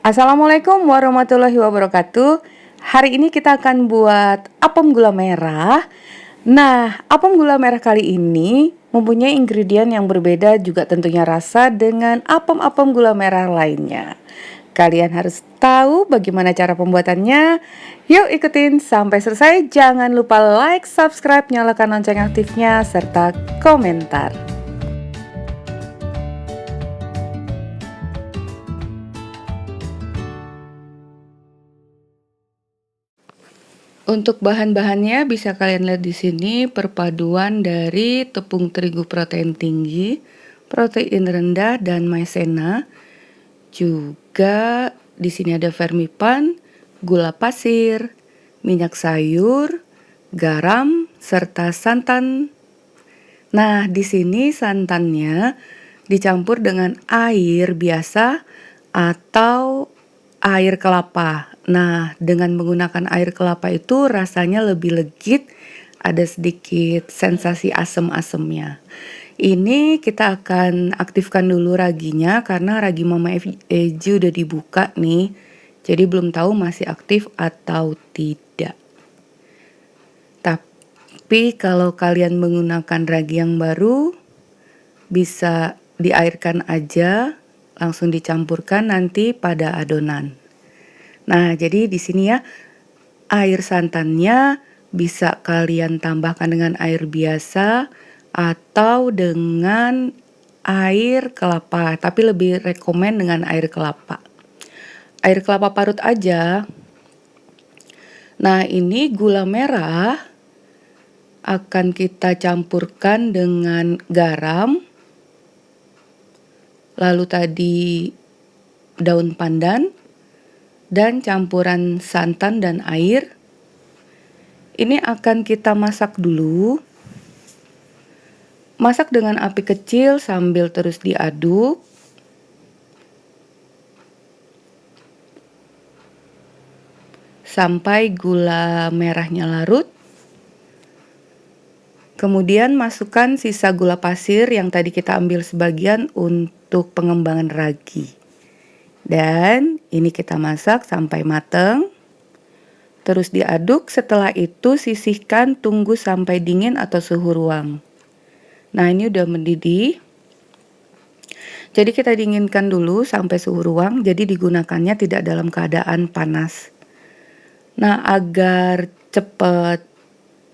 Assalamualaikum warahmatullahi wabarakatuh. Hari ini kita akan buat apem gula merah. Nah, apem gula merah kali ini mempunyai ingredient yang berbeda juga tentunya rasa dengan apem-apem gula merah lainnya. Kalian harus tahu bagaimana cara pembuatannya. Yuk ikutin sampai selesai. Jangan lupa like, subscribe, nyalakan lonceng aktifnya, serta komentar. Untuk bahan-bahannya bisa kalian lihat di sini, perpaduan dari tepung terigu protein tinggi, protein rendah, dan maizena. Juga di sini ada vermipan, gula pasir, minyak sayur, garam, serta santan. Nah, di sini santannya dicampur dengan air biasa atau air kelapa. Nah, dengan menggunakan air kelapa itu rasanya lebih legit, ada sedikit sensasi asem-asemnya. Ini kita akan aktifkan dulu raginya karena ragi Mama Eji udah dibuka nih. Jadi belum tahu masih aktif atau tidak. Tapi kalau kalian menggunakan ragi yang baru, bisa diairkan aja, langsung dicampurkan nanti pada adonan. Nah, jadi di sini ya, air santannya bisa kalian tambahkan dengan air biasa atau dengan air kelapa, tapi lebih rekomen dengan air kelapa. Air kelapa parut aja. Nah, ini gula merah akan kita campurkan dengan garam, lalu tadi daun pandan, dan campuran santan dan air. Ini akan kita masak dulu. Masak dengan api kecil sambil terus diaduk. Sampai gula merahnya larut. Kemudian masukkan sisa gula pasir yang tadi kita ambil sebagian untuk pengembangan ragi. Dan ini kita masak sampai matang. Terus diaduk, setelah itu sisihkan, tunggu sampai dingin atau suhu ruang. Nah, ini udah mendidih. Jadi kita dinginkan dulu sampai suhu ruang, jadi digunakannya tidak dalam keadaan panas. Nah, agar cepat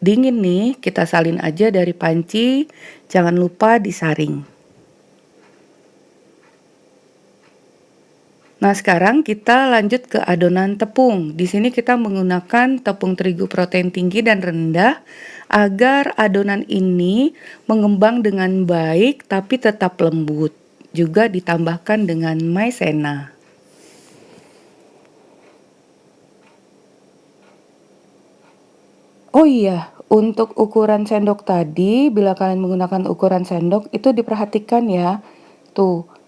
dingin nih, kita salin aja dari panci, jangan lupa disaring. Nah, sekarang kita lanjut ke adonan tepung. Di sini kita menggunakan tepung terigu protein tinggi dan rendah agar adonan ini mengembang dengan baik tapi tetap lembut. Juga ditambahkan dengan maizena. Oh iya, untuk ukuran sendok tadi, bila kalian menggunakan ukuran sendok itu diperhatikan ya. Tuh,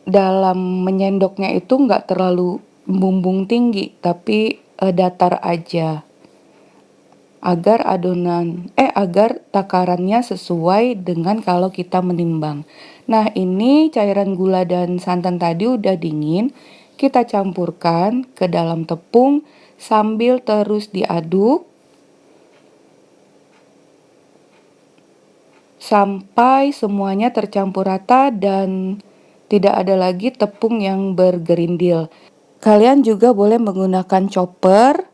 dalam menyendoknya itu nggak terlalu bumbung tinggi, tapi datar aja. Agar agar takarannya sesuai dengan kalau kita menimbang. Nah, ini cairan gula dan santan tadi udah dingin, kita campurkan ke dalam tepung sambil terus diaduk sampai semuanya tercampur rata dan tidak ada lagi tepung yang bergerindil. Kalian juga boleh menggunakan chopper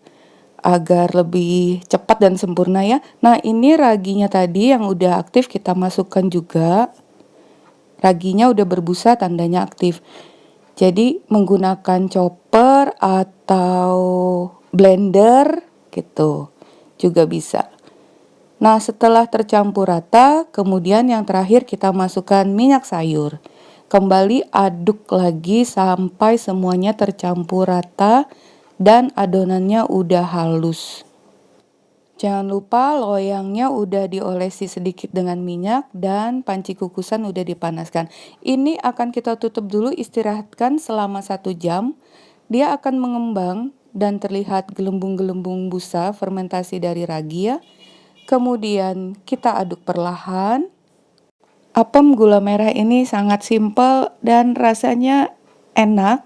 agar lebih cepat dan sempurna ya. Nah, ini raginya tadi yang udah aktif kita masukkan juga. Raginya udah berbusa, tandanya aktif. Jadi menggunakan chopper atau blender gitu juga bisa. Nah, setelah tercampur rata, kemudian yang terakhir kita masukkan minyak sayur. Kembali aduk lagi sampai semuanya tercampur rata dan adonannya udah halus. Jangan lupa loyangnya udah diolesi sedikit dengan minyak dan panci kukusan udah dipanaskan. Ini akan kita tutup dulu, istirahatkan selama 1 jam. Dia akan mengembang dan terlihat gelembung-gelembung busa fermentasi dari ragi ya. Kemudian kita aduk perlahan. Apem gula merah ini sangat simpel dan rasanya enak.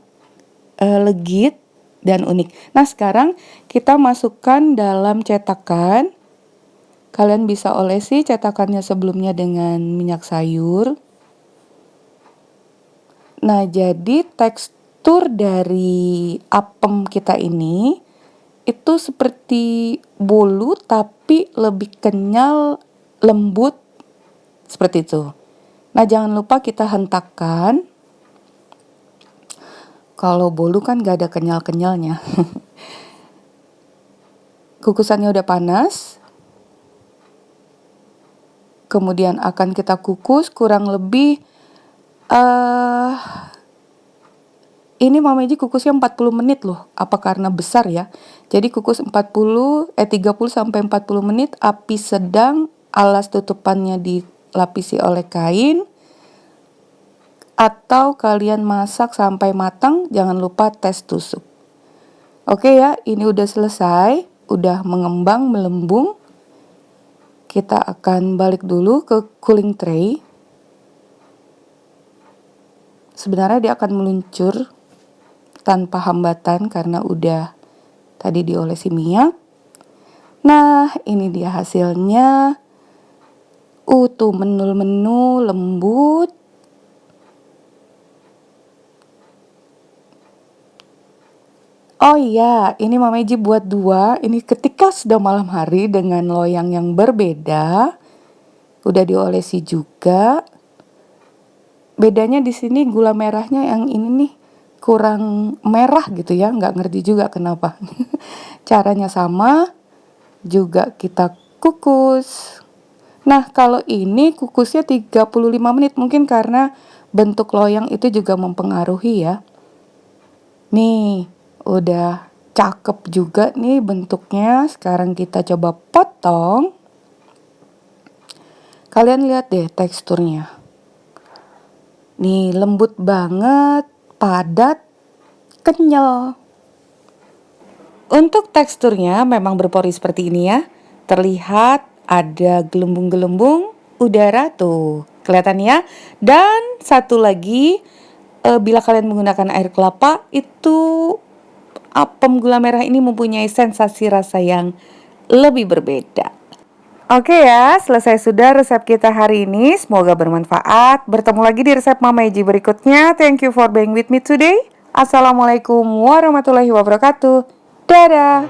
legit dan unik. Nah, sekarang kita masukkan dalam cetakan. Kalian bisa olesi cetakannya sebelumnya dengan minyak sayur. Nah, jadi tekstur dari apem kita ini itu seperti bolu tapi lebih kenyal, lembut, seperti itu. Nah, jangan lupa kita hentakkan. Kalau bolu kan gak ada kenyal-kenyalnya. Kukusannya udah panas. Kemudian akan kita kukus kurang lebih ini Mama Eji kukusnya 40 menit loh. Apa karena besar ya? Jadi kukus 30 sampai 40 menit, api sedang, alas tutupannya dilapisi oleh kain. Atau kalian masak sampai matang, jangan lupa tes tusuk. Oke ya, ini udah selesai, udah mengembang, melembung. Kita akan balik dulu ke cooling tray. Sebenarnya dia akan meluncur tanpa hambatan karena udah tadi diolesi minyak. Nah, ini dia hasilnya. Tuh menul-menul, lembut. Oh iya, ini Mama Eji buat 2. Ini ketika sudah malam hari dengan loyang yang berbeda. Udah diolesi juga. Bedanya di sini gula merahnya yang ini nih kurang merah gitu ya, nggak ngerti juga kenapa. Caranya sama, juga kita kukus. Nah, kalau ini kukusnya 35 menit mungkin karena bentuk loyang itu juga mempengaruhi ya. Nih, udah cakep juga nih bentuknya. Sekarang kita coba potong. Kalian lihat deh teksturnya. Nih, lembut banget, padat, kenyal. Untuk teksturnya memang berpori seperti ini ya. Terlihat ada gelembung-gelembung udara tuh. Kelihatan ya? Dan satu lagi, bila kalian menggunakan air kelapa, itu apem gula merah ini mempunyai sensasi rasa yang lebih berbeda. Oke ya, selesai sudah resep kita hari ini. Semoga bermanfaat. Bertemu lagi di resep Mama Eji berikutnya. Thank you for being with me today. Assalamualaikum warahmatullahi wabarakatuh. Dadah.